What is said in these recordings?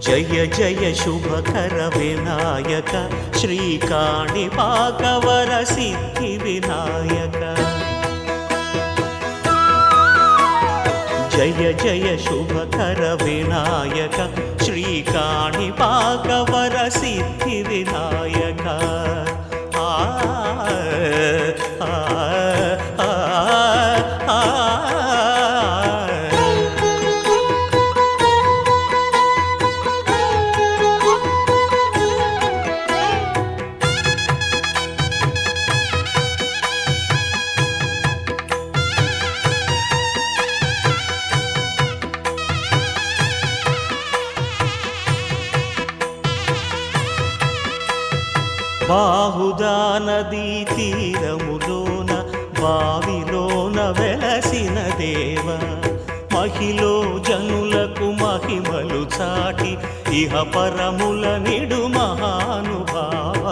జయ జయ శుభకర వినాయక శ్రీకాణిపాకవర సిద్ధి వినాయక జయ జయ శుభకర వినాయక శ్రీకాణిపాకవర సిద్ధి వినాయక బాహుదా నదీ తీరములోన బావిలోన వెలసిన దేవ మహిలో జనులకు మహిమలు చాటి ఇహ పరముల నిడు మహానుభావ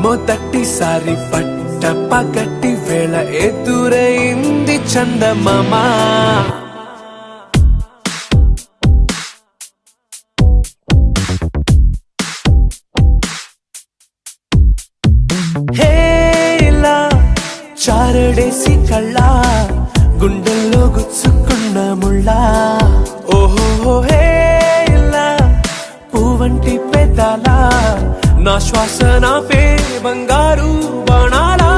మొదటిసారి పట్ట పగటి వేళ ఎదురైంది చందమామ హేలా చారడేసి కళ్ళ గుండెల్లో గుచ్చుకున్న ముళ్ళా ఓహో హేలా పువ్వంటి పెదాలా నా శ్వాస నాపే బంగారు బాణాలా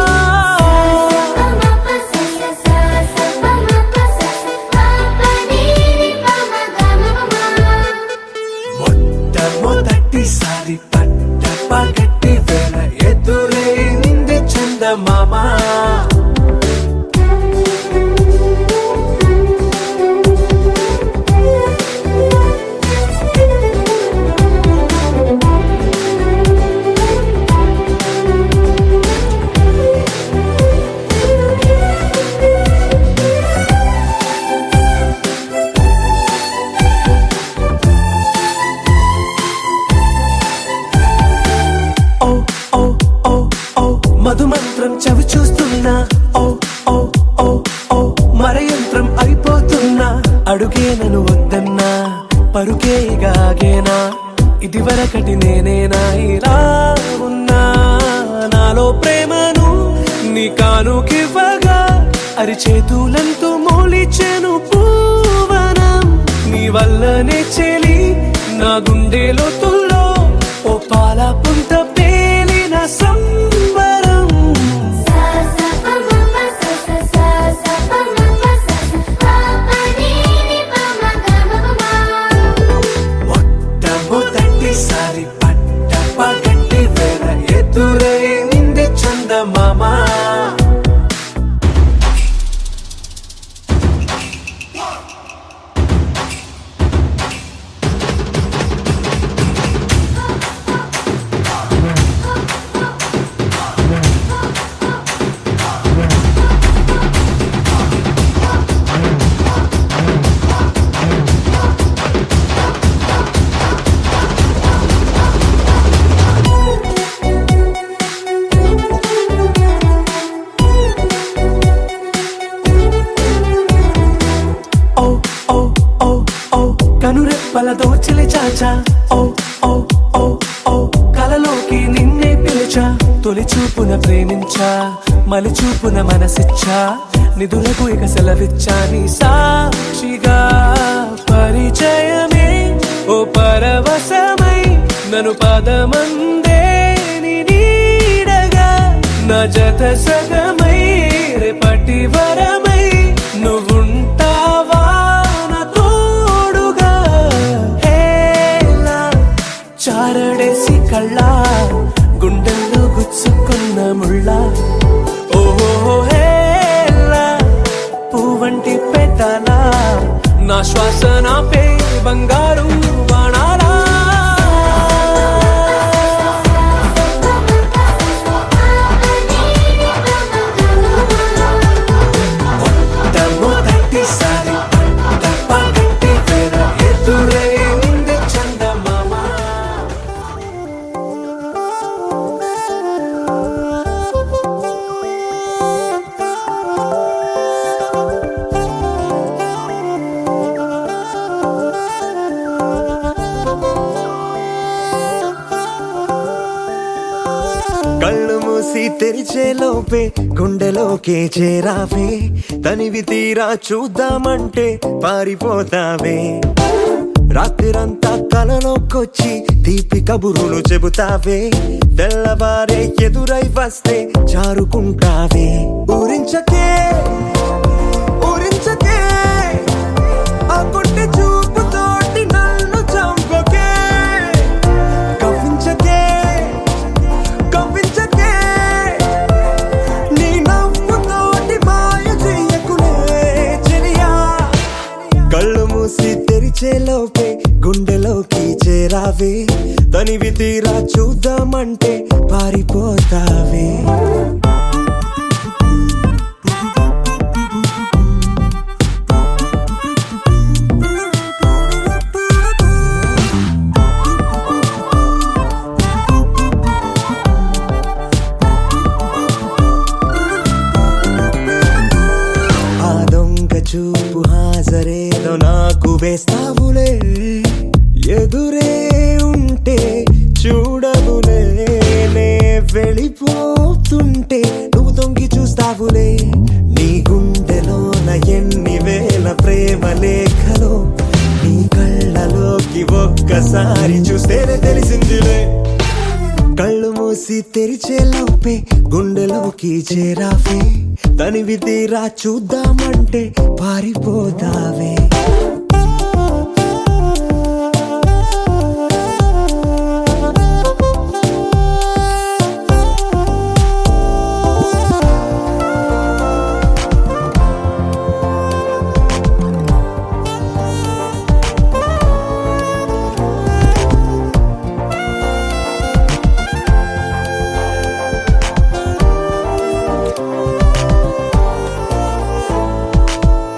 మొట్టమొదటిసారి పట్ట పగటి వేళ ఎదురైంది చందమామ మధుమంత్రం చవి చూస్తున్నా ఓ ఓ ఓ ఓ మరయంత్రం అయిపోతున్నా అడుగే నన్ను వద్దన్నా పరుగే గాగేనా ఇదివరకటి నేనేనా ఇలా ఉన్నా నాలో ప్రేమను నీ కానుకివ్వగా అరిచేతులంతో మోలిచెను పూవనం నీ వల్లనే చెలి నా గుండెలో తుల్లో ఓ పాల పుంత పేలిన సంబరం మొట్టమొదటిసారి పట్ట పగటి వేళ ఎదురైంది చందమామ మనసున ప్రేమించా మలి చూపున మనసిచ్చా నిధులకు ఇక సెలవిచ్చా నీ సాక్షిగా పరిచయమే ఓ పరవశమై నన్ను పదమందే నీ నీడగా నా జత సగమై రేపటి వరమై నువ్వుంటావా నా తోడుగా హేలా చారడేసి కళ్ళ గుండెల్లో గుచ్చుకున్న ముళ్ళ ఓహో హేలా పువ్వంటి పెదలా నా శ్వాస నాపే బంగారు బాణాలా కళ్ళు మూసి తెరిచే లోపే గుండెలోకే చేరావే తనివి తీరా చూద్దామంటే పారిపోతావే రాత్రిరంతా కలలోకొచ్చి తీపి కబురులు చెబుతావే తెల్లవారే ఎదురై వస్తే జారుకుంటావే ఊరించకే ఊరించకే ఆ కొట్టి చూపుతోటి నన్ను చంపకే కవ్వించకే కవ్వించకే నీ నవ్వుతోటి మాయ చెయ్యకులే చెలియా కళ్ళు మూసి తెరిచే లోపే గుండెలోకి చేరావే తనివి తీరా చూద్దామంటే పారిపోతావే ఆ దొంగ చూపు హాజరేదో నాకు వేస్తావులే ఎదురే ఉంటే చూడవులే నే వెళ్ళిపోతుంటే నువ్వు తొంగి చూస్తావులే నీ గుండెలోన ఎన్ని వేల ప్రేమ లేఖలో నీ కళ్ళలోకి ఒక్కసారి చూస్తేనే తెలిసిందిలే కళ్ళు మూసి తెరిచే లోపే గుండెలోకి చేరావే తనివి తీరా చూద్దామంటే పారిపోతావే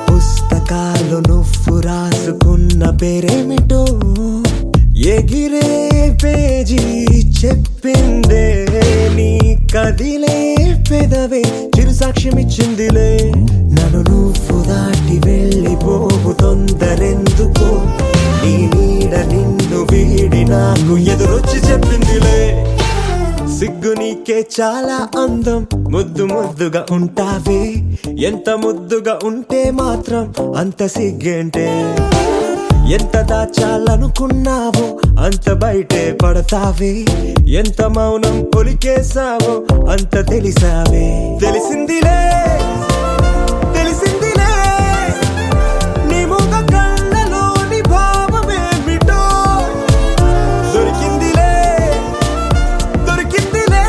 పుస్తకాలు నువ్వు రాసుకున్న పేరేమిటో ఎగిరే పేజీ చెప్పిందే నీ కదిలే పెదవే చిరు సాక్ష్యమిచ్చిందిలే నన్ను నువ్వు దాటి వెళ్ళిపోవు తొందరెందుకో నీ నీడ నిన్ను వీడి నాకు ఎదురొచ్చి చెప్పిందిలే సిగ్గు నీకే చాలా అందం ముద్దు ముద్దుగా ఉంటావే ఎంత ముద్దుగా ఉంటే మాత్రం అంత సిగ్గేంటే ఎంత దాచాలనుకున్నావో అంత బయటే పడతావే ఎంత మౌనం పొలికేసావో అంత తెలిసావే తెలిసిందిలే తెలిసిందిలే నీ ముఖ కళ్ళలోని భావమేమిటో దొరికిందిలే దొరికిందిలే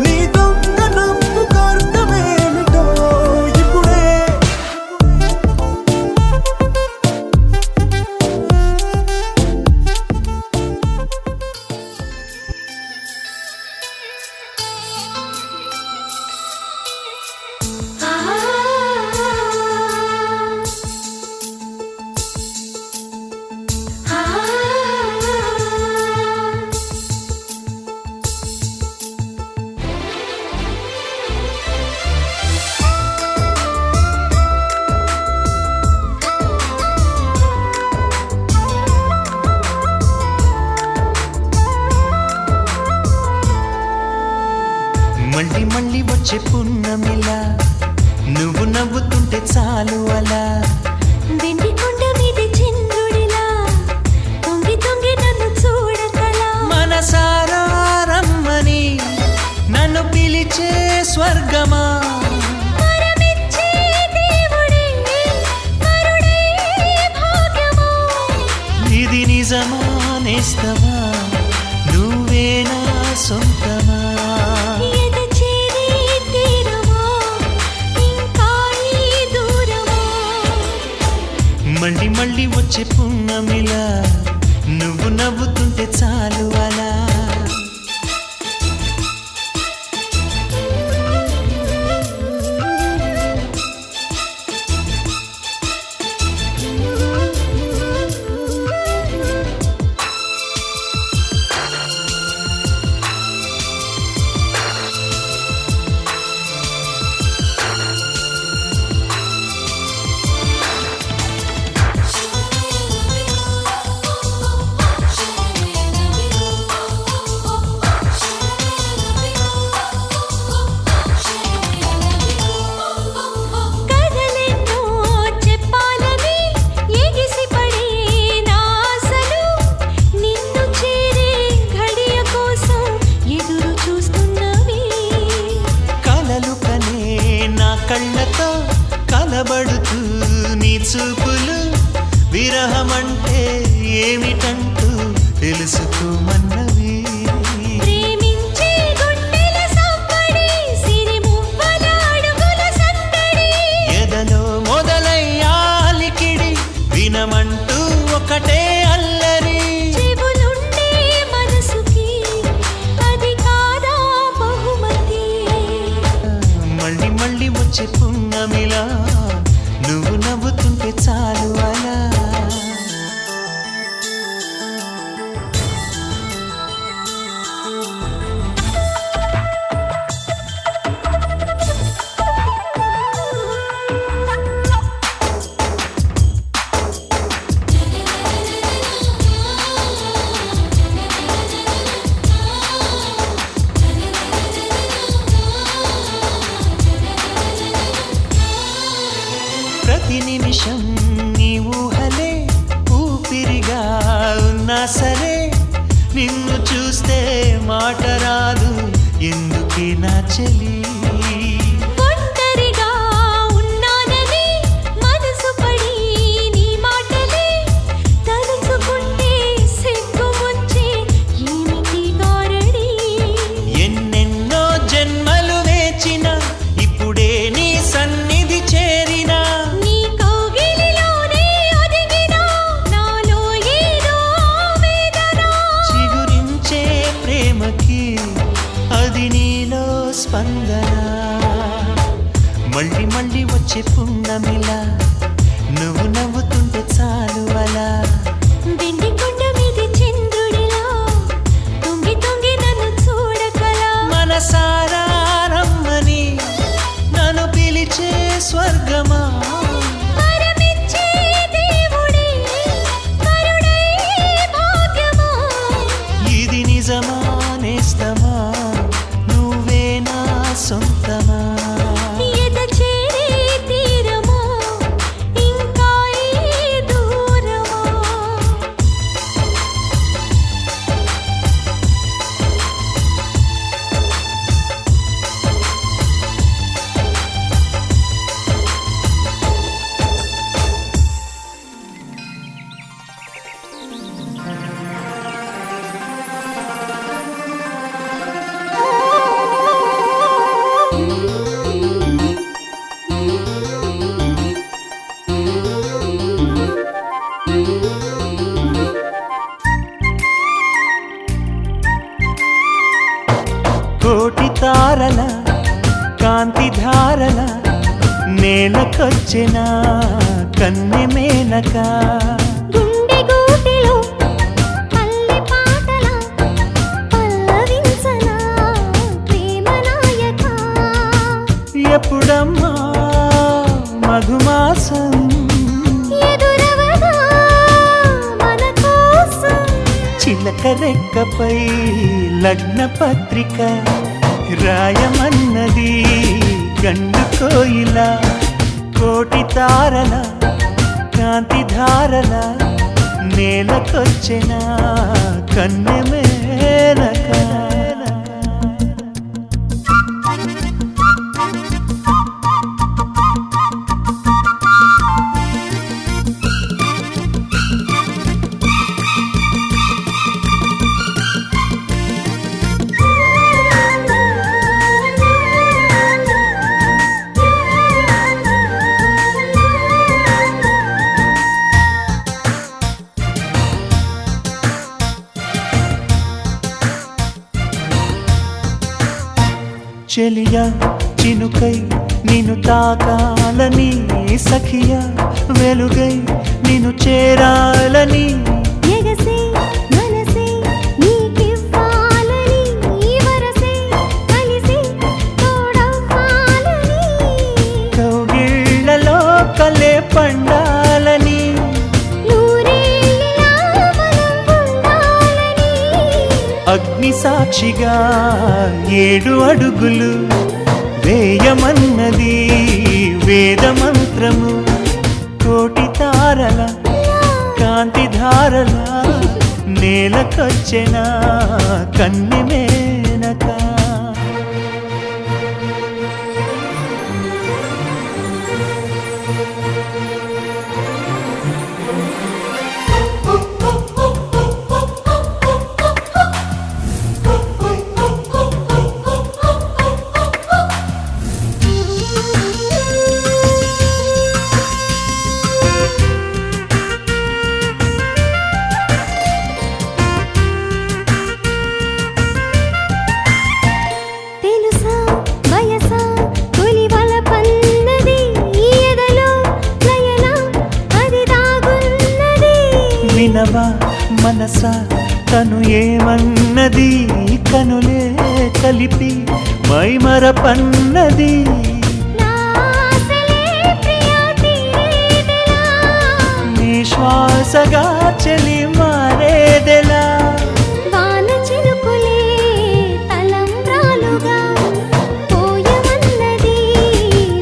నీ దొంగ నవ్వు అర్థమేమిటో ఇప్పుడే మళ్ళీ మళ్ళీ వచ్చే పున్నమిలా నువ్వు నవ్వుతుంటే చాలు అలా వెండి కొండ మీద చంద్రుడిలా తొంగి తొంగి నన్ను చూడకలా మనసారా రమ్మని నన్ను పిలిచే స్వర్గమా వరమిచ్చే దేవుడే కరుడే భాగ్యమా ఇది నిజమా నేస్తమా నువ్వేనా సొంతమా ఎద చేరే తీరమా ఇంకా ఈ దూరమా మళ్ళీ మళ్ళీ వచ్చే పున్నమిలా నువ్వు నవ్వుతుంటే చాలు అలా కథలెన్నో చెప్పాలని ఎగిసిపడే నా ఆశలు నిన్ను చేరే ఘడియ కోసం ఎదురు చూస్తున్నవి కలలు కనే నా కళ్ళతో కలబడుతూ నీ చూపులు విరహమంటే ఏమిటంటూ తెలుసుకోమన్నవి ప్రేమించే గుండెల సంబడి సిరిమువ్వల అడుగుల సందడి ఎదలో మొదలయ్యాలికిడి వినమంటూ ఒకటే అల్లరి చెవులుండే మనసుకి అది కాదా బహుమతి మళ్ళీ మళ్ళీ వచ్చే పున్నమిలా నువ్వు నవ్వుతుంటే చాలు అలా ప్రతి నిమిషం నీ ఊహలే ఊపిరిగా ఉన్నా సరే నిన్ను చూస్తే మాట రాదు ఎందుకే నా చెలి ఒంటరిగా ఉన్నానని మనసు పడి నీ మాటలే తలుచుకుంటే సిగ్గు ముంచే ఏమిటి గారడి ఎన్నెన్నో జన్మలు వేచిన ఇప్పుడే నీ సన్నిధి చేరినా నీ కౌగిలిలోనే ఒదిగినా నాలో ఏదో ఆవేదన చిగురించే ప్రేమకి అది నీలో స్పందన మళ్ళీ మళ్ళీ వచ్చే పున్నమిలా నువ్వు నవ్వుతుంటే చాలు అలా వెండి కొండ మీద చంద్రుడిలా తొంగి తొంగి నన్ను చూడకలా మనసారా రమ్మని నన్ను పిలిచే స్వర్గమా వరమిచ్చే దేవుడే కరుడే భాగ్యమా ఇది నిజమా నేస్తమా నువ్వేనా సొంతమా ఎద చేరే తీరమా ఇంకా ఈ దూరమా కోటి తారల కాంతి ధారల నేలకొచ్చిన కన్నె మేనక గుండె గూటిలో పల్లె పాటల పల్లవించనా ప్రేమ నాయక ఎప్పుడమ్మా మధుమాసం ఎదురవగా మన కోసం చిలక రెక్కపై లగ్న పత్రిక రాయమని గండు కోయిల కోటి తారల కాంతి ధారల నేలకొచ్చిన కన్నె మేనక చెలియా చినుకై నిన్ను తాకాలని సఖియా వెలుగై నిన్ను చేరాలని ఎగసే మనసే నీకివ్వాలని వరసే కలిసి తోడవ్వాలని కౌగిళ్ళలో కలే పండాలని నూరేళ్ళ మనం ఉండాలని అగ్ని సాక్షిగా 7 అడుగులు వేయమన్నది వేదమంత్రము కోటి తారల కాంతి ధారల నేలకొచ్చిన కన్నె మేనక తెలుసా వయసా తొలివల పన్నది ఎదలో లయన అది దాగున్నది వినవా మనసా తను ఏమన్నది కనులే కలిపి మైమరపన్నది నా ఆశలే ప్రియా తీరేదెలా నీ శ్వాసగా చెలి మారేదెలా వాన చినుకులే తలంబ్రాలుగా పోయమన్నది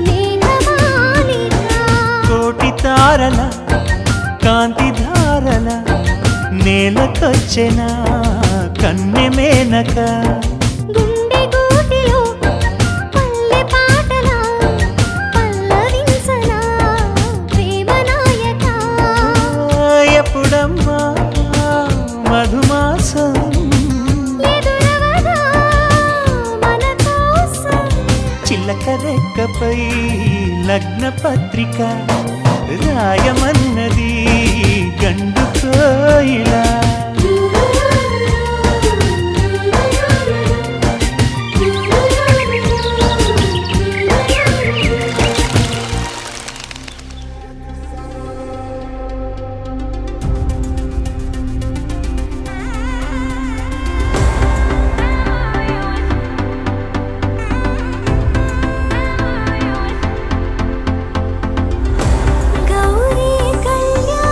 మేఘమాలిక కోటి తారల కాంతి ధారల నేలకొచ్చిన కన్నె మేనక గుండె గూటిలో పల్లె పాటల పల్లవించనా ప్రేమ నాయక ఎప్పుడమ్మా మధుమాసం ఎదురవదా మన కోసం చిల్లక రెక్కపై లగ్న పత్రిక రాయమన్నది గండు కోయిల గౌరీ కళ్యాణ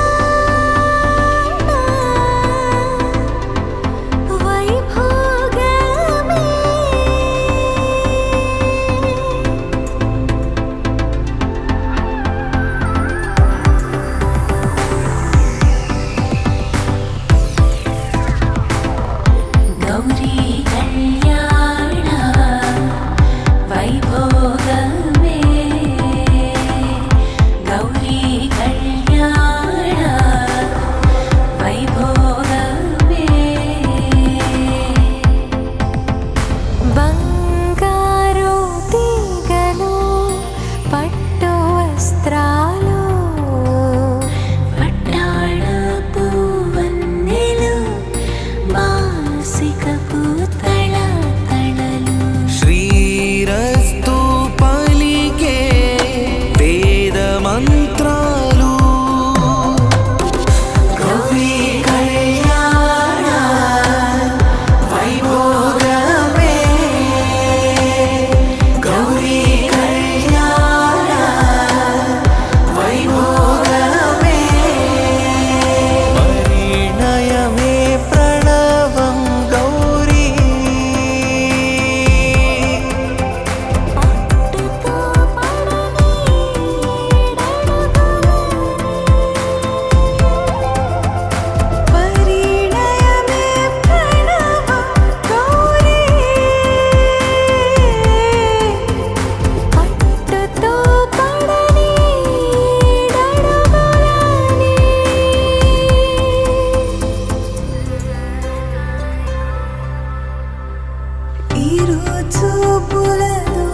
చూపులతో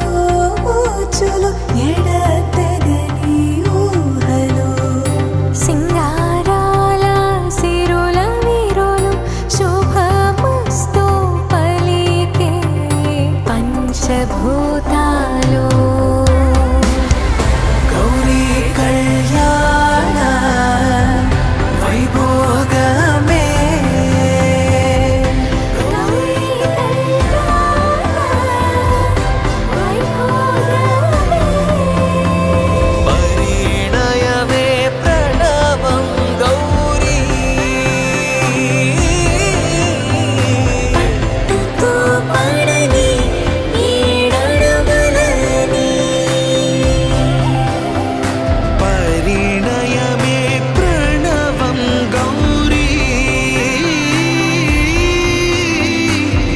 ఊచులు ఎడతెగని ఊహలు సింగారాల సిరుల విరులు శుభమస్తు పలికే పంచభూతాలు గౌరీ కళ్యాణ వైభోగమే పరిణయమే ప్రణవం గౌరీ పట్టుతో పడని ఏడడుగులని పరిణయమే ప్రణవం గౌరీ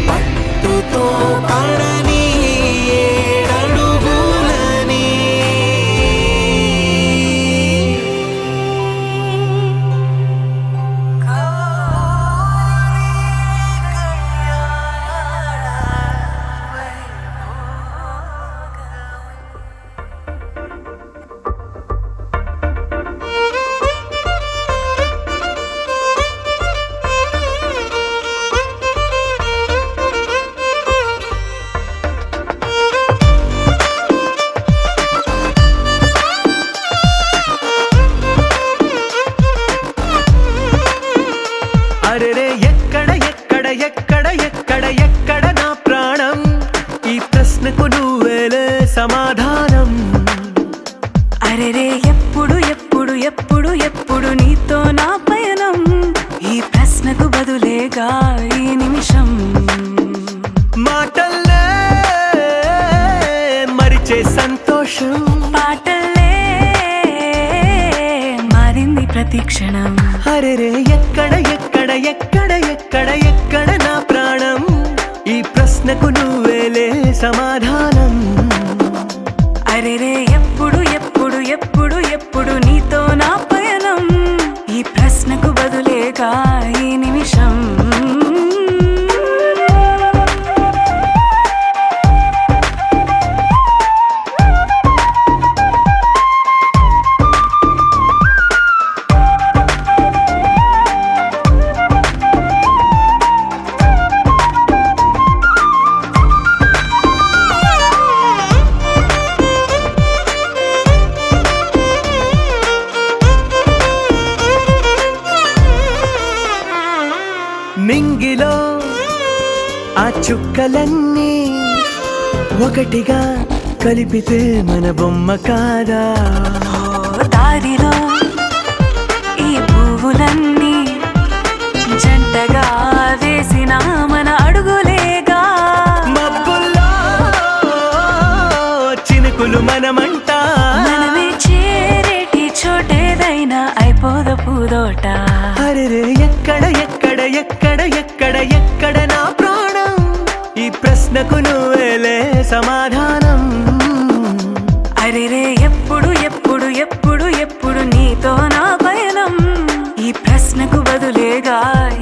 పట్టుతో పడని ఏడడుగులని అరెరే ఎక్కడ ఎక్కడ ఎక్కడ ఎక్కడ ఎక్కడ నా ప్రాణం ఈ ప్రశ్నకు నువ్వేలే సమాధానం అరెరే ఎప్పుడు ఎప్పుడు ఎప్పుడు ఎప్పుడు నీతో నా పయనం ఈ ప్రశ్నకు బదులేగా ఈ నిమిషం మాటల్లే మరిచే సంతోషం పాటలే మారింది ప్రతి క్షణం అరెరే ఎక్కడ ఎక్కడ ఎక్కడ ఎక్కడ ఎక్కడ నా ప్రాణం ఈ ప్రశ్నకు నువ్వేలే సమాధానం అరెరే ఎప్పుడు ఎప్పుడు ఎప్పుడు ఎప్పుడు నీతో నా పయనం ఈ ప్రశ్నకు బదులేగా ఈ నిమిషం నింగిలో ఆ చుక్కలన్నీ ఒకటిగా కలిపితే మన బొమ్మ కాదా దారిలో ఈ పువ్వులన్నీ జంటగా వేసిన మన అడుగులేగా మబ్బుల్లో చినుకులు మనమంట మనమే చేరేటి చోటేదైనా అయిపోద పూదోట అరెరే ఎక్కడ ఎక్కడ ఎక్కడ ఎక్కడ ఎక్కడ నా ప్రాణం ఈ ప్రశ్నకు నువ్వేలే సమాధానం అరెరే ఎప్పుడు ఎప్పుడు ఎప్పుడు ఎప్పుడు నీతో నా పయనం ఈ ప్రశ్నకు బదులేగా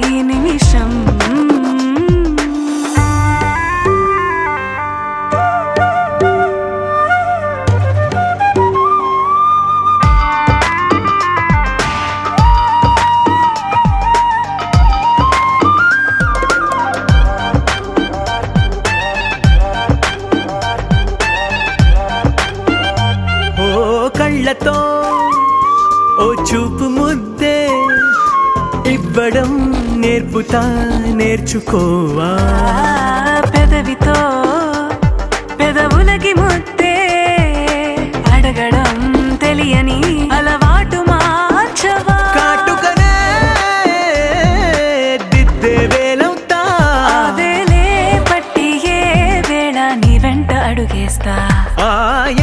ఈ నిమిషం ఓ కళ్ళతో ఓ చూపు ముద్దే ఇవ్వడం నేర్పుతా నేర్చుకోవా పెదవితో పెదవులకి ముద్దే అడగడం తెలియని అలవాటు మార్చవా కాటుకనే దిద్దే వేలవుతా ఆ వేలే పట్టి ఏ వేళ నీ వెంట అడుగేస్తా ఆ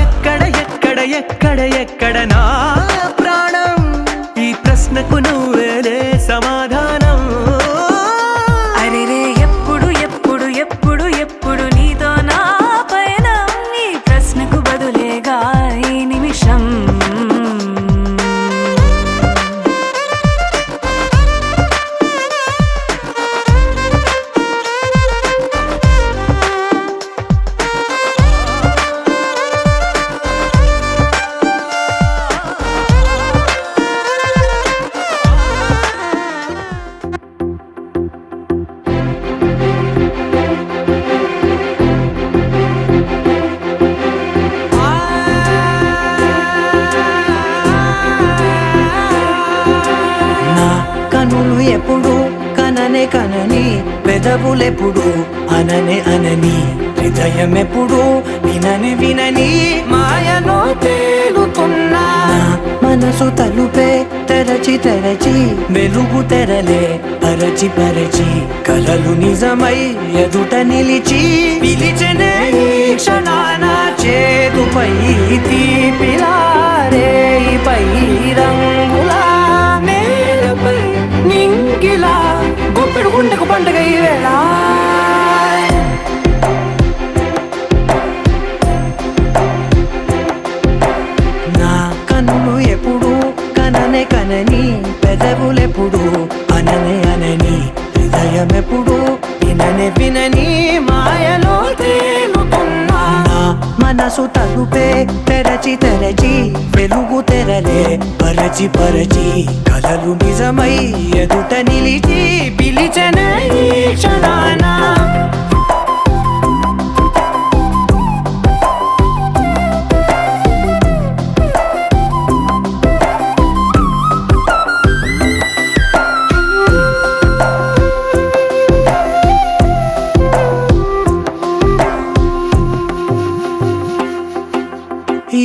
ఎక్కడ ఎక్కడ ఎక్కడ ఎక్కడ నా ప్రాణం ఈ ప్రశ్నకు నువ్వేలే సమాధానం అరెరే ఎప్పుడు ఎప్పుడు ఎప్పుడు ఎప్పుడు నీతో నా పయనం ఈ ప్రశ్నకు బదులేగా ఈ నిమిషం పెదవులెప్పుడు అననే అనని హృదయం ఎప్పుడు వినని వినని మాయలో తేలుతున్నా మనసు తలుపే తెరచి తెరచి వెలుగు తెరలే పరచి పరచి కలలు నిజమై ఎదుట నిలిచి పిలిచెనే ఈ క్షణాన చేదుపై తీపిలారేపై రంగులా నేలపై నింగిలా గుప్పెడు గుండెకు పండుగ ఈ వేళ నా కన్నులు ఎప్పుడు కననే కనని పెదవులెప్పుడు అననే అనని హృదయం ఎప్పుడు విననే వినని మాయలో తేలుతున్నా నా మనసు తలుపే తెరచి తెరచి వెలుగు తెరలే పరచి పరచి కలలు నిజమై ఎదుట నిలిచి పిలిచెనే ఈ క్షణాన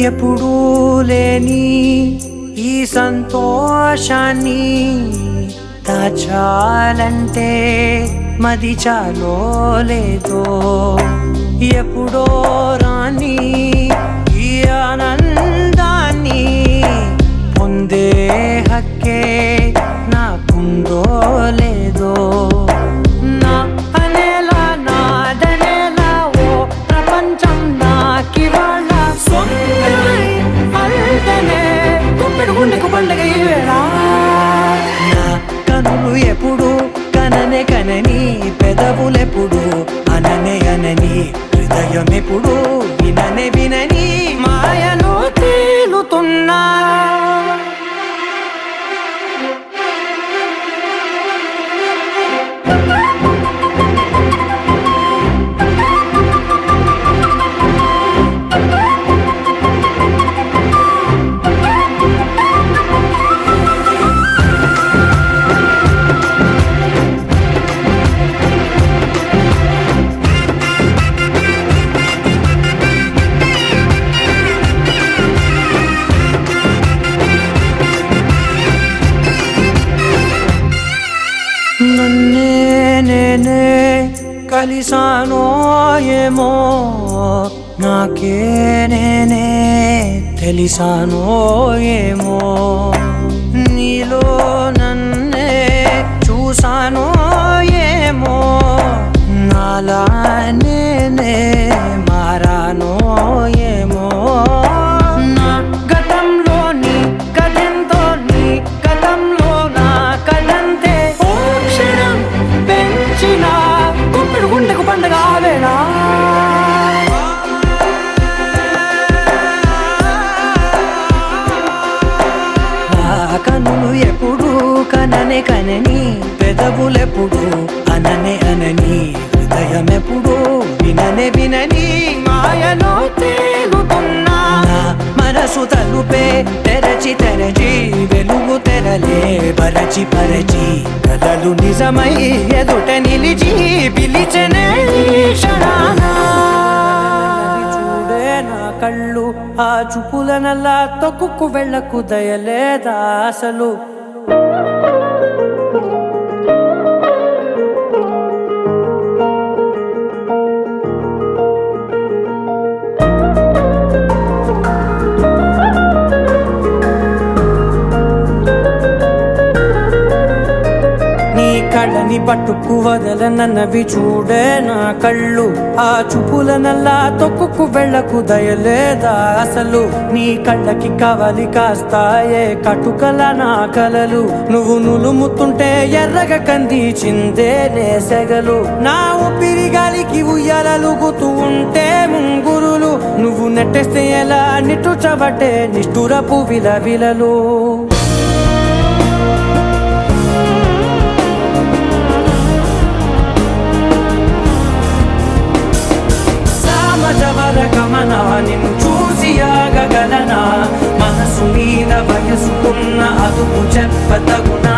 ఎప్పుడూ లేని ఈ సంతోషాన్ని దాచాలంటే మది చాలో లేదో ఎప్పుడో రాని ఈ ఆనందాన్ని పొందే హక్కే నాకుందో లేదో నా అనేలా నాదనేలా ఓ ప్రపంచం నాకివాళ గుండెకు పండుగ ఈ వేళ నా కనులు ఎప్పుడు కననే కనని పెదవులెప్పుడు అననే అనని హృదయం ఎప్పుడు విననే వినని మాయలో తేలుతున్నా నన్నే నేనే కలిసానో ఏమో నాకే నేనే తెలిసానో ఏమో నీలో నన్నే చూసానో ఏమో నాలా నేనే మారానో ఏమో నా గతంలోని కథంతో నీ గతంలో నా కథంతే పెంచిన గుప్పెడు గుండెకు పండుగ ఆవేళ కనులు ఎప్పుడు కననే కనని పెదవులెప్పుడు అననే అనని హృదయం ఎప్పుడు విననే వినని మాయలో తేలుతున్నా మనసు తలుపే తెరచి తెరచి వెలుగు తెరలే పరచి పరచి కలలు నిజమై ఎదుట నిలిచి పిలిచెనే ఈ క్షణాన చూడే నా కళ్ళు ఆ చూపులనల్లా తొక్కుకు వెళ్ళకు దయలేదా అసలు కళ్ళని పట్టుకు వదలనన్నవి చూడే నా కళ్ళు ఆ చూపులనల్లా తొక్కుకు వెళ్ళకు దయలేదా అసలు నీ కళ్ళకి కవలి కాస్తాయే కటుకల నా కలలు నువ్వు నులుముతుంటే ఎర్రగా కందిచిందే నేసెగలు నా ఊపిరి గాలికి ఉయ్యాలలుగుతూ ఉంటే ముంగురులు నువ్వు నెట్టేస్తే ఎలా నిట్టుచబట్టే నిష్ఠురపు విలవిలలు గమనా నిన్ను చూసి ఆగగలనా మనసు మీద వయసుకున్న అదుపు చెప్పతగునా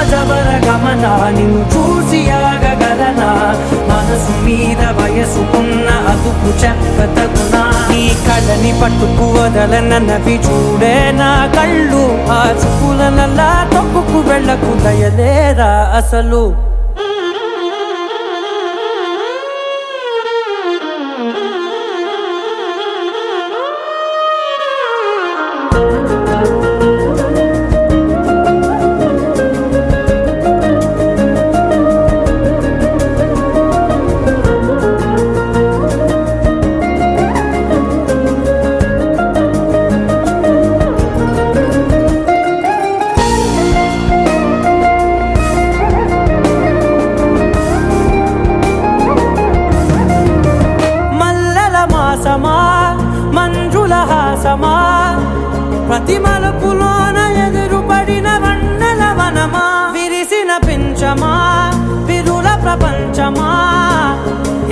సామజవర గమన నిన్ను చూసి ఆగగలనా మనసు మీద వయసుకున్న అదుపు చెప్పతగునా నీ కళ్ళని పట్టుకు వదలనవి చూడే నా కళ్ళు ఆ చూపులనల్లా తొక్కుకు వెళ్ళకు దయలేరా అసలు మంజుల హాసమా ప్రతి మలుపులోన ఎదురుపడిన వన్నెల వనమా విరిసిన పించమా విరుల ప్రపంచమా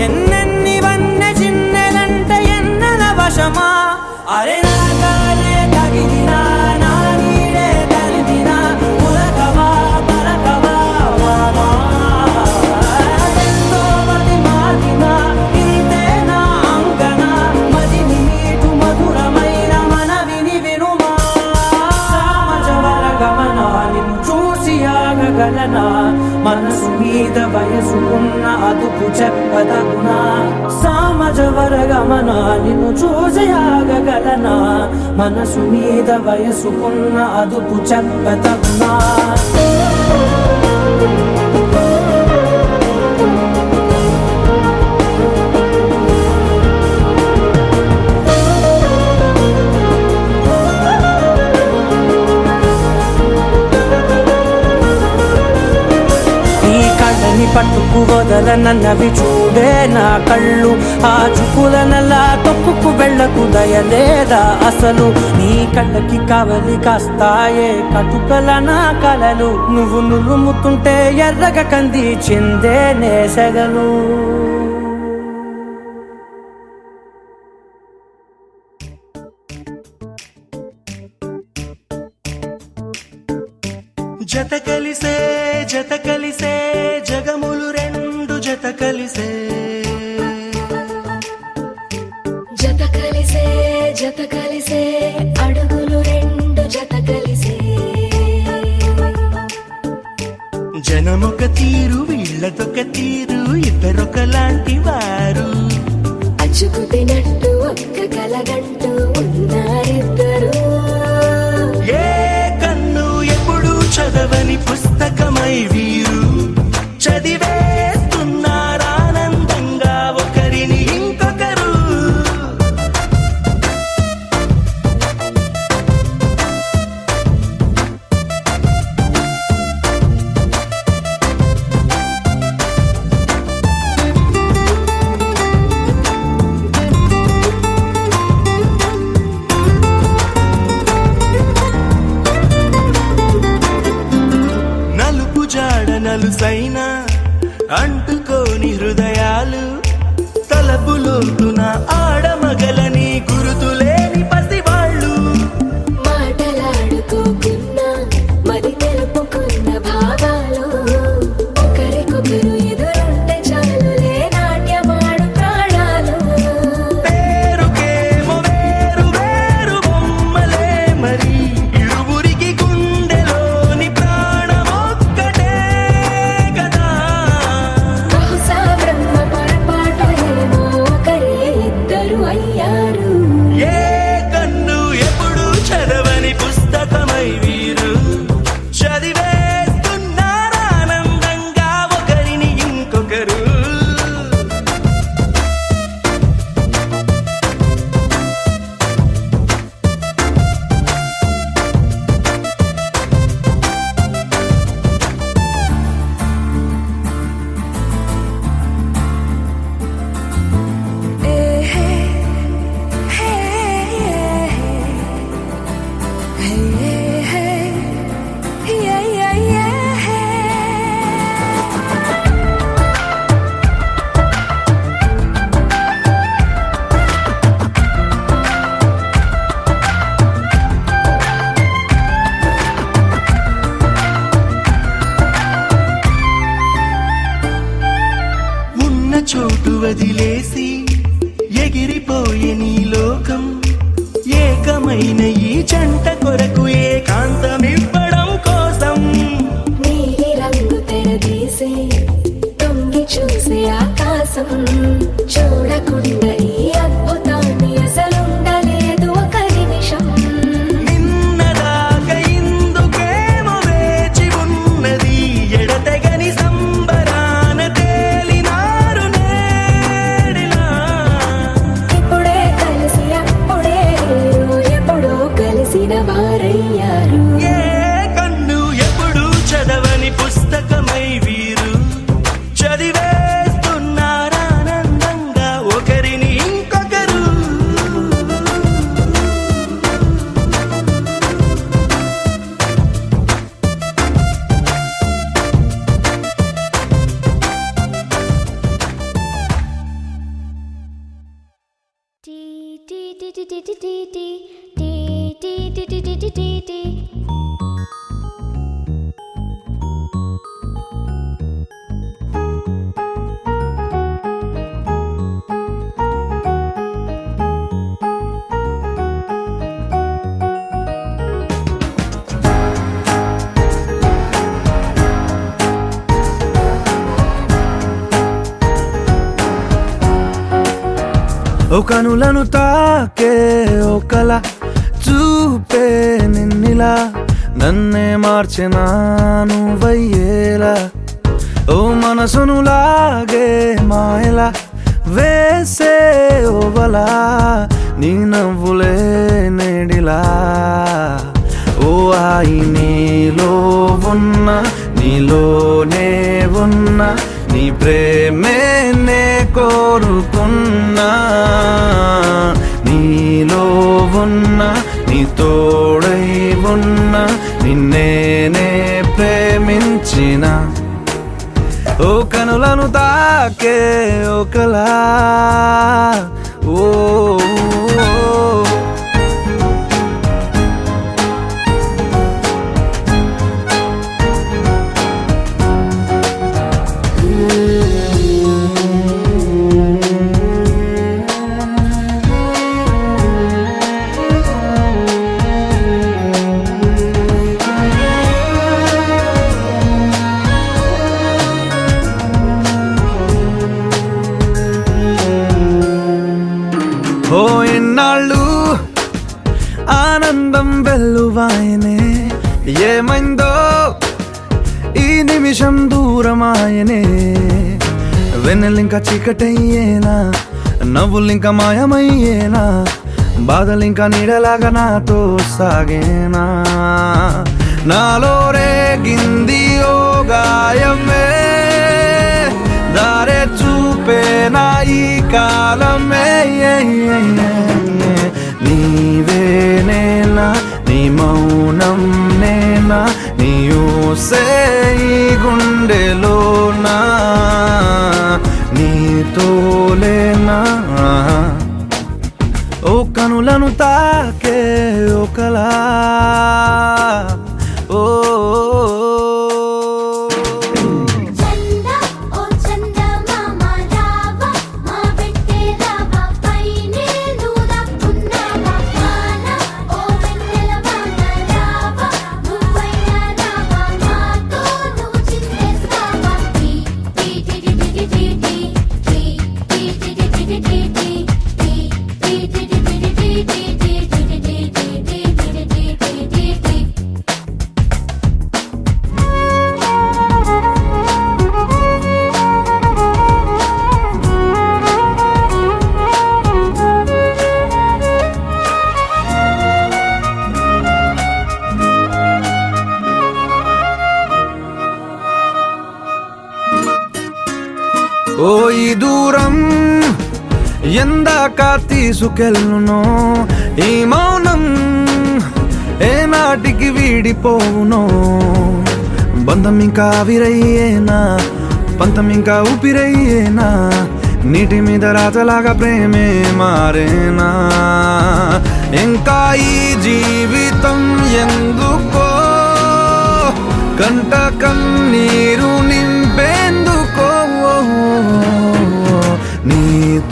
ఎన్నెన్ని వన్నె చిన్నెలంటే ఎన్నెల వశమా అరే నా కాలే తగిలినా నా నీడే తరిమినా ఉలకవా పలకవా వామా ఎంతో మతి మారినా ఇంతే నా అంగన మదిని నీటు మధురమైన మనవిని వినుమా సామజవర గమన నిన్ను చూసి ఆగగలనా మనసు మీద వయసుకున్న అదుపు చెప్పదగునా సామజవర గమన నిన్ను చూసి ఆగగలనా మనసు మీద వయసుకున్న అదుపు చెప్పదగునా పట్టుకు వదలనవి చూడే నా కళ్ళు ఆ చూపులనలా తొక్కుకు వెళ్ళకు దయలేదా అసలు నీ కళ్ళకి కవలి కాస్తాయే కటుకల నా కలలు నువ్వు నులుముతుంటే ఎర్రగ కంది చిందే నేసగలు జత కలిసే జగములు రెండు జత కలిసే జత కలిసే అడుగులు రెండు జత కలిసే జనమొక తీరు వీళ్ళదొక తీరు ఇద్దరొకలాంటి వారు అచ్చుకు తినట్టు ఒక్క కలగంటూ ఉన్నారిద్దరు ఏ కన్ను ఎప్పుడు చదవని పుస్తకమై వీరు చదివేస్తున్నారానందంగా ఒకరిని ఇంకొకరు నలుపు జాడ నలుసైన అంటుకోని హృదయాలు తలపులోతున ఆడమగలని గురుతులేని పసివాళ్ళు మాటలాడుకోకున్నా మరి తెలుపుకున్న భావాలు ఒకరికొకరు ఎదురుంటే చాలులే నాట్యమాడు ప్రాణాలు పేరుకేమో వేరు వేరు బొమ్మలే మరి ఇరువురికి గుండెలోని ప్రాణమొక్కటే కదా బహుశా బ్రహ్మ పొరపాటు ఏమో ఒకరే ఇద్దరు అయ్యారు ఏ కన్ను ఎప్పుడు చదవని పుస్తకమై వీరు చదివేస్తున్నారానందంగా ఒకరిని ఇంకొకరు వదిలేసి ఎగిరిపోయే నీ లోకం ఏకమైన ఈ జంట కొరకు ఏకాంతమివ్వడం కోసం నీలి రంగు తెరదీసే తొంగి చూసే ఆకాశం చూడకుండా ఈ అద్భుతాన్ని అసలుండలేదు ఒక నిమిషం నిన్నదాకా ఇందుకేమో వేచి ఉన్నది ఎడతెగని సంబరాన తేలినారు నేడిలా ఇప్పుడే కలిసి అప్పుడే లేరు ఎప్పుడో కలిసిన వారయ్యారు ఏ కన్ను ఎప్పుడు చదవని పుస్తకమై వీరు చదివేస్తున్నారానందంగా ఒకరిని ఇంకొకరు ఓ కనులను తాకే ఒకలా చూపే నిన్నిలా నన్నే మార్చెనా నువ్వయ్యేలా ఓ మనసును లాగే మాయలా వేసే ఓవలా నీ నవ్వులే నేడిలా ఓ ఆయి నీలో ఉన్న నీలోనే ఉన్న నీ ప్రేమే నే కోరుకున్నా నీలో ఉన్న నీ తోడై ఉన్న నిన్నేనే ప్రేమించిన ఓ కనులను తాకే ఒకలా ఓ ఓ ఎన్నాళ్ళు ఆనందం వెల్లువాయనే ఏమైందో ఈ నిమిషం దూరమాయనే వెన్నెలింక చీకటయ్యేనా నవ్వులింక మాయమయ్యేనా బాధలింక నీడలాగా నాతో సాగేనా నాలో రేగింది ఓ గాయమే దారే చూపేనా ఈ కాలమే నీవే నేనా నీ మౌనం నేనా నీ ఊసే ఈ గుండెలోనా నీతోలేనా ఓ కనులను తాకే ఒకలా ఓ చందా ఓ చందా మామ రావా మా వెంటే రావా పైనే నువ్వు దాక్కున్నావా వాన ఓ వెన్నెల వాన రావా నువ్వైనా రావా మాతో నువ్వు చిందేస్తావా టీ టీ టీ టీ టీ టీ టీ టీ టీ టీ టీ టీ టీ టీ టీ టీ టీ ఓ ఈ దూరం ఎందాక తీసుకెళ్ళునో ఈ మౌనం ఏ నాటికి వీడిపోవునో బంధం ఇంకా ఆవిరయ్యేనా పంతం ఇంకా ఊపిరయ్యేనా నీటి మీద రాతలాగా ప్రేమే మారేనా ఇంకా ఈ జీవితం ఎందుకో కంట కన్నీరు నింపేందుకో నీ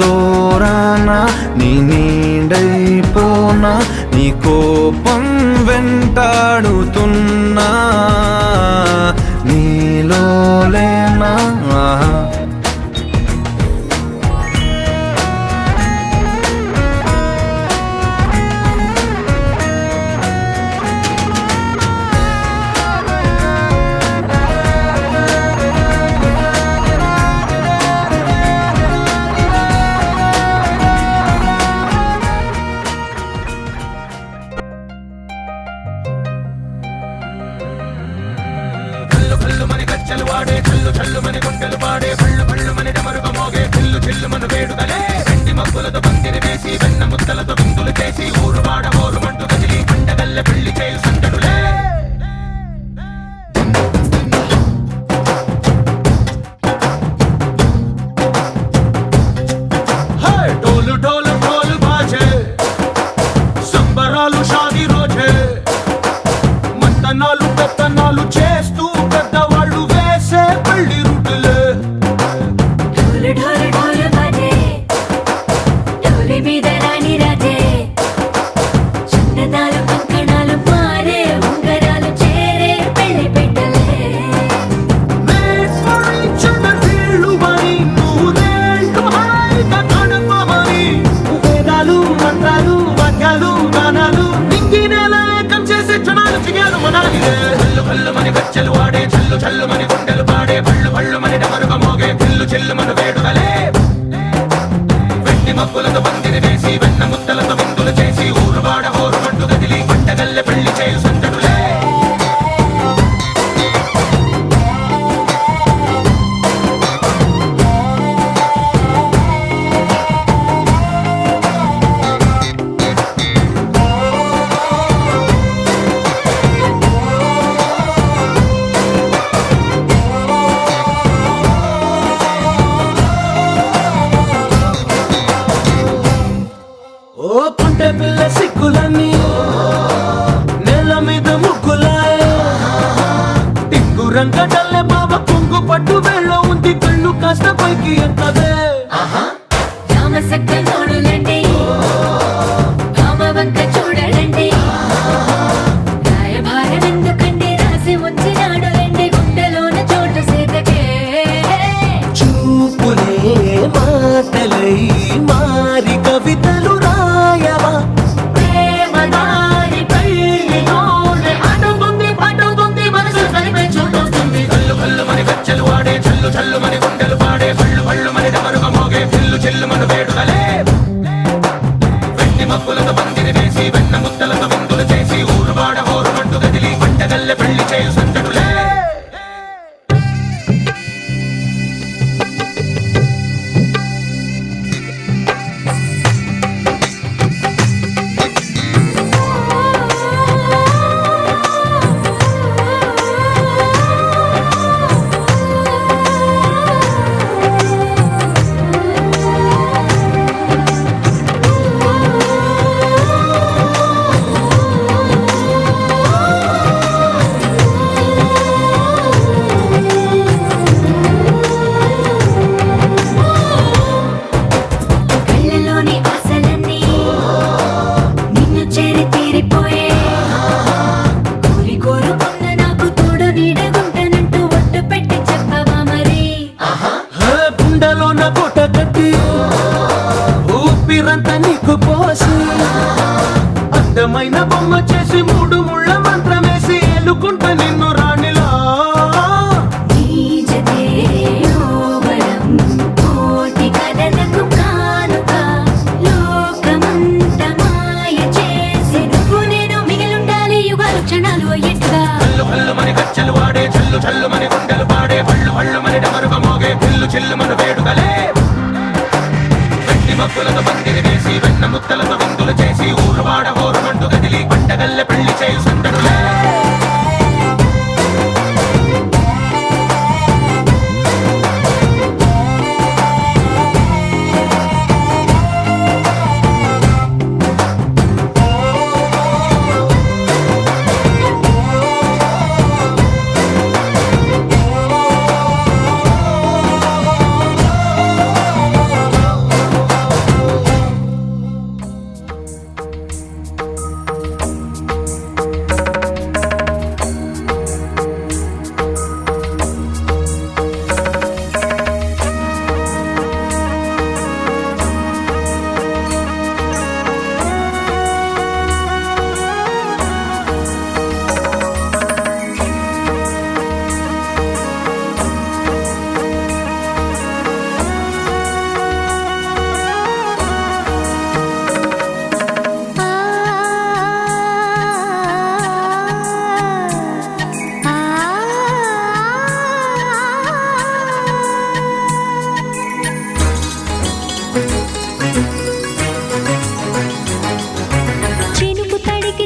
తోరానా నీ నీడైపోనా నీ కోపం వెంటాడుతున్నా నీలో లేనా డోలు డోలు డోలు బాజే సంబరాలు షాదీ రోజే మంతనాలు పెత్తనాలు చేస్తూ పెద్దవాళ్ళు వేసే పెళ్లి రూటులే ఢోలు ఢోలు ఢోలు బాజే ఢోలి మీద రాణి రాజే చందనాలు కంకణాలు మారే ఉంగరాలు చేరే పెళ్లి పెట్టలే వీళ్ళు మరి నూరేళ్ళు హాయిగా గడపమని వేదాలు మంత్రాలు వాక్యాలు గానాలు నింగినేల ఏకం చేసే క్షణాలు చిగాలు మనాలి చల్లు కల్లు మని గచ్చలు వాడే చల్లు చల్లు మని గుండెలు పాడే పళ్ళు పళ్ళు మని డమరుగ మోగే పిల్లు చెల్లు మన వేడుకలే వెండి మబ్బులతో పందిరి వేసి వెన్న ముద్దలతో విందులు చేసి ఊరు వాడ హోరు మంటు గదిలి పంటగల్లె పెళ్లి చేయు సందడులే ఓ పుంటె పిల్ల సిక్కులన్నీ నేల మీద ముగ్గులాయ టింగు రంగడల్లె బాబ కొంగు పట్టు వెళ్ళ ఉంది కళ్ళు కాస్త పైకి ఎక్కదే రామ సక్క నోడులండి రామ వంక చూడడండి రాయభారం ఎందుకండి రాసి ఉంచినాడు రండి గుండెలోన చోటు సీతకే చూపులే మాటలై మారి కవితలు రాయవా ప్రేమ దారి పెళ్లిలోనే అడుగుంది పడుతుంది మనసు కలిపే చోటుంది కల్లు కల్లు మని గచ్చలు వాడే చల్లు చల్లు మని గుండెలు పాడే పళ్ళు పళ్ళు మని డమరుగ మోగే పిల్లు చెల్లు మన వేడుకలే వెండి మబ్బులతో పందిరి వేసి వెన్న ముద్దలతో విందులు చేసి ఊరు వాడ హోరు మంటు గదిలి పంటగల్లె పెళ్లి చేయు సందడులే కళ్ళలోని ఆశలన్నీ నిన్ను చేరి తీరిపోయే కోరి కోరుకున్న నాకు తోడు నీడగుంటానంటూ ఒట్టు పెట్టి చెప్పవా మరి గుండెలోన కోట కట్టి ఊపిరంతా నీకు పోసి అందమైన బొమ్మ చేసి మూడు ముళ్ళ మంత్రమేసి ఎలుకుంటా నిన్ను రాణిలా నీ జతే ఓవరం కోటి కథలకు కానుక లోకమంత మాయ చేసి నువ్వు నేను మిగిలుండాలి యుగాలు క్షణాలు అయ్యేట్టుగా కల్లు కల్లు మని గచ్చలు వాడే చల్లు చల్లు మని గుండెలు పాడే పళ్ళు పళ్ళు మని డమరుగ మోగే పిల్లు చెల్లు మన వేడుకలే వెండి మబ్బులతో పందిరి వేసి వెన్న ముద్దలతో విందులు చేసి ఊరు వాడ హోరు మంటు గదిలి పంటగల్లె పెళ్లి చేయు సందడులే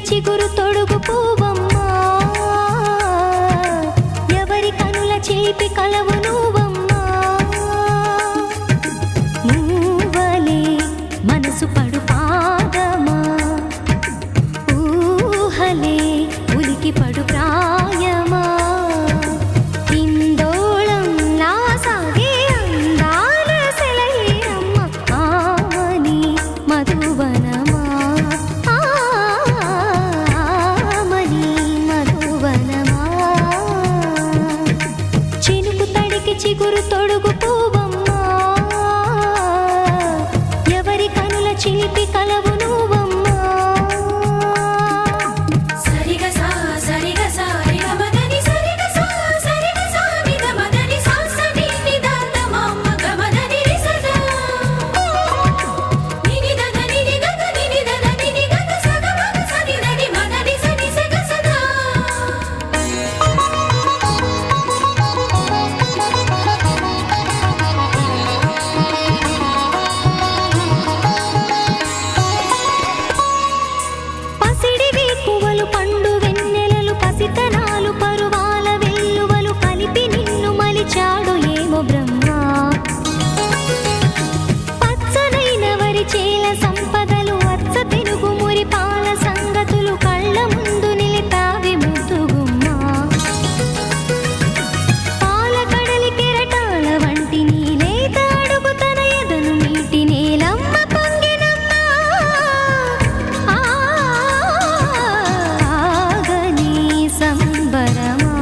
చిగురు తొడుగు పువ్వమ్మా ఎవరి కనుల చిలిపి కలవు నువ్వమ్మా మూవలే మనసు పడు పాదమా ఊహలే ఉలికి పడు ప్రాయమా ఇందోళంలా సాగే అందాల సెలయేరమ్మ ఆమని మధువనమా ఆమని మధువనమా చినుకు తడికి చిగురు తొడుగు పువ్వమ్మా ఎవరి కనుల చిలిపి కలవు నువ్వమ్మా సరిగ సా సరిగ సా రిగ మదని సరిగ సా సరిగ సా నిద మదని సా సని నిద తమమ్మ గమదని రిసదా నిని దద నిని దద నిని దద నిని దద సగ మగ సని దని మదని సని సగ సదా పసిడి వేకువలు పండు వెన్నెలలు పసితనాలు పరువాల వెల్లువలు కలిపి నిన్ను మలిచాడు ఏమో బ్రహ్మ పచ్చనైన వరి చేల సంపదలు అచ్చ తెనుగు మురి పాల సంగతులు కళ్ళ ముందు నిలిపావి ముద్దుగుమ్మ పాల కడలి కెరటాల వంటి నీలేత అడుగు తన ఎదను మీటి నేలమ్మ పొంగినమ్మ ఆగని సంబరమా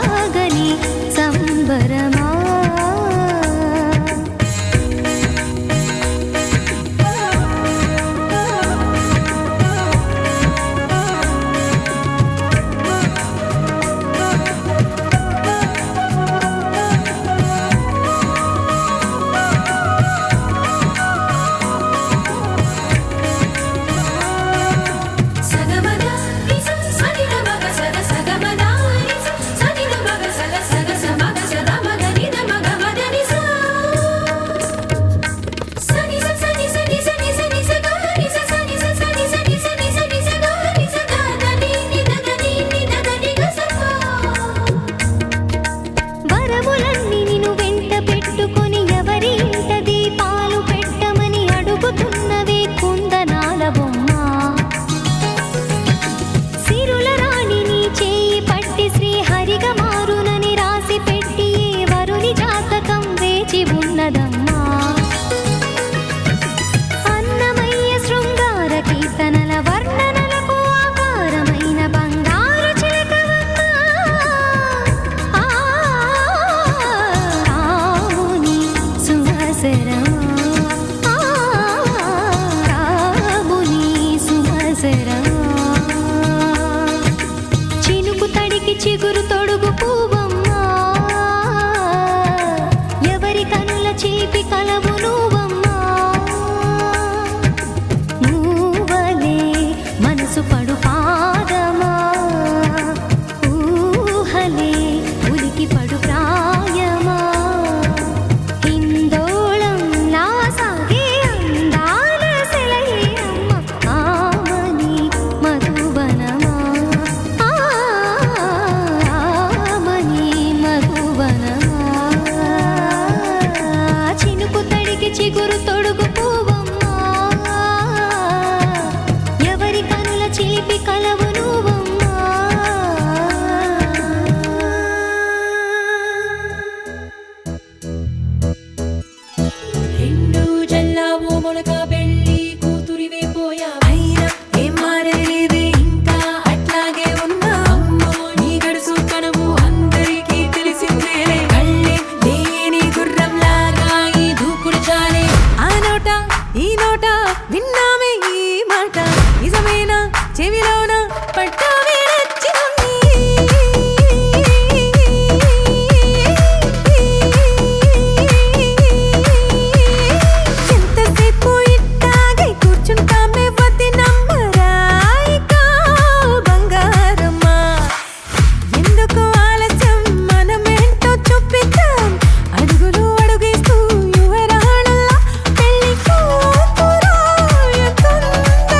ఆగని సంబరమా సగమద నిస సని ద మగ సగ సగమద నిస సని ద మగ సగ సగ సమగ సద మగ ని ద మగ మదని సా సని స సని సని సని సని స గ ని స సని స సని సని సని సని స గ ని స ద ద ని ని ద ద ని ని ద ద ని గ స పా వరములన్నీ నిన్ను వెంట పెట్టుకొని ఎవరి ఇంట దీపాలు పెట్టమని అడుగుతున్నవే కుందనాల బొమ్మ సిరుల రాణి నీ చేయి పట్టి శ్రీహరిగా మారునని రాసి పెట్టి ఏ వరుని జాతకం వేచి ఉన్నదమ్మా అన్నమయ్య శృంగార కీర్తనల వర్ణనలకు ఆకారమైన బంగారు చిలకవమ్మా రాముని సుమసరమా రాముని సుమసరమా చినుకు తడికి చిగురు తొడుగు పువ్వమ్మా ఎవరి కనుల చిలిపి కలవు నువ్వమ్మా మూవలే మనసు పడు పాదమా ఊహలే ఉలికి పడు ప్రాయమా ఇందోళంలా సాగే అందాల సెలయేరమ్మ ఆమని మధువనమా ఆమని మధువనమా చినుకు తడికి చిగురు తొడుగు పువ్వమ్మా ఎవరి కనుల చిలిపి కలవు నువ్వమ్మా రెండు జల్లావు మొలక పెళ్ళి కూతురివే పోయా అయినా ఏం మారలేదే ఇంకా అట్లాగే ఉన్నా అమ్మో నీ గడుసు కనము అందరికీ తెలిసిందేలే కళ్ళే లేని గుర్రం లాగా ఈ దూకుడు చాలే ఆ నోట ఈ నోట విన్నామే ఈ మాట నిజమేనా చెవిలోన పట్టావే నచ్చినుంది ఎంతసేపు ఇట్టాగే కూర్చుంటామే వది నమ్మరాయికా బంగారమ్మా ఎందుకు ఆలస్యం మనమేంటో చూపిద్దాం అడుగులు అడుగేస్తూ యువరాణల్లా పెళ్లి కూతురు ఎత్తుందా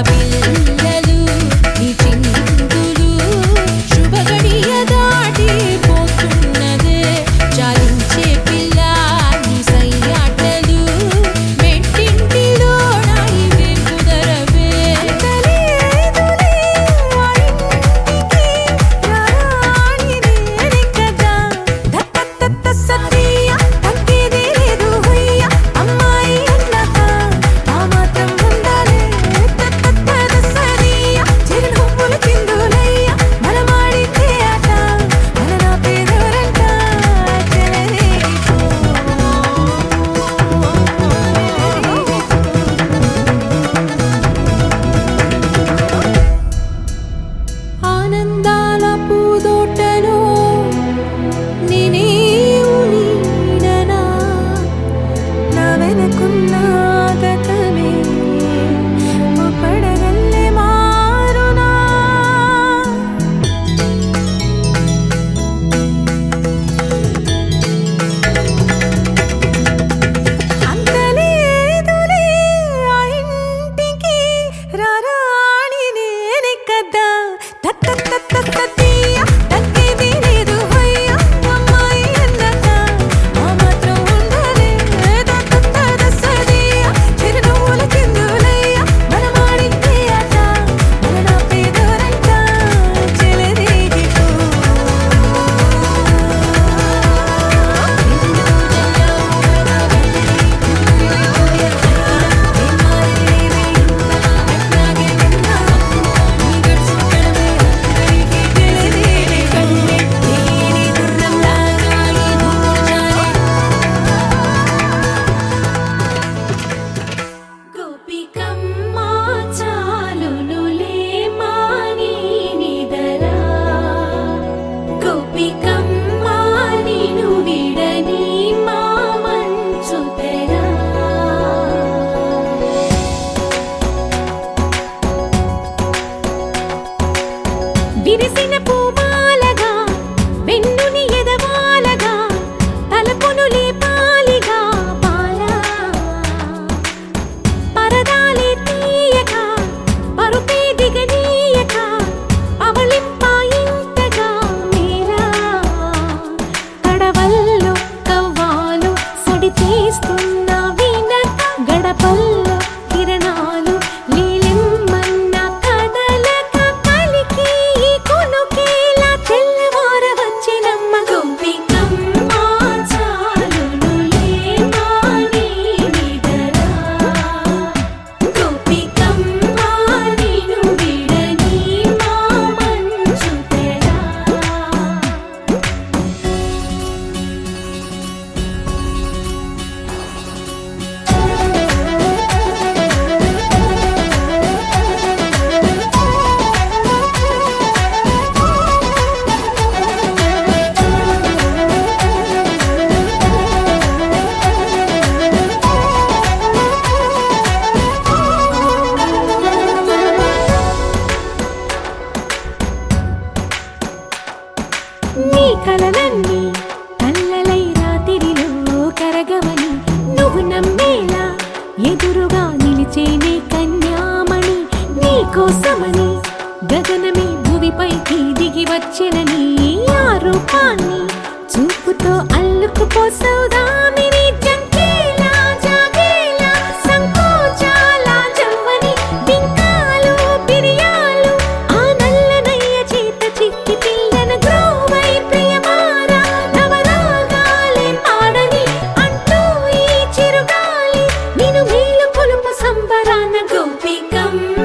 జాబిల్లలు నీ చిందులు శుభ గడియ దాటి పోతున్నదే చాలించే పిల్ల నీ సయ్యాటలు మెట్టింటిలో ఇవే కుదరవే ఆనందాల పూదోటలో నేనే నీడనా నా వెనకున్న గతమే ఓ పడగల్లే మారునా అంతలేదులే ఆ ఇంటికి రారాణి నేనే కదా తత్తత్తత్తత్తీయ తక్కేది లేదు హయ్య అమ్మాయి అన్నాక ఆ మాత్రం ఉండాలి తత్తత్తదసదీయ చిరునవ్వుల చిందులయ్య మనమాడిందే ఆట మన నా పేదోరంట చెలరేగిపో గోపికమ్మ చాలునులే మాని నిదరా గోపికమ్మ నిను విడని మా మంచు తెరా విరిసిన పూమాలగా వెన్నుని ఎదవాలగా తలపును లేపాలిగా బాలా పరదాలే తీయక పరుపే దిగనీయక అవళింపాయింతగా మేరా కడవల్లో కవ్వాలు సడి చేస్తున్న వినక గడపల్లో కిరణాలు నీలిమ్మన్న కదలక కలికి ఈ కొనుకేలా తెల్లవార వచ్చినమ్మ గోపికమ్మ చాలునులే మాని నిదరా గోపికమ్మ నిను విడని మా మంచు తెరా నీ కలలన్నీ కల్లలై రాత్రిలో కరగవని నువ్వు నమ్మేలా ఎదురుగా నిలిచేనే కన్యామణి నీ కోసమని గగనమే భువిపైకి దిగి వచ్చెనని ఆ రూపాన్ని చూపుతో అల్లుకుపోసౌదామిని జంకేలా జాగేలా సంకోచాల జవ్వని బింకాలు బిరియాలు ఆ నల్లనయ్య చేత చిక్కి పిల్లన గ్రోవై ప్రియమారా నవరాగాలే పాడని అంటూ ఈ చిరుగాలి నిన్ను మేలు పొలుపు సంబరాన గోపికమ్మ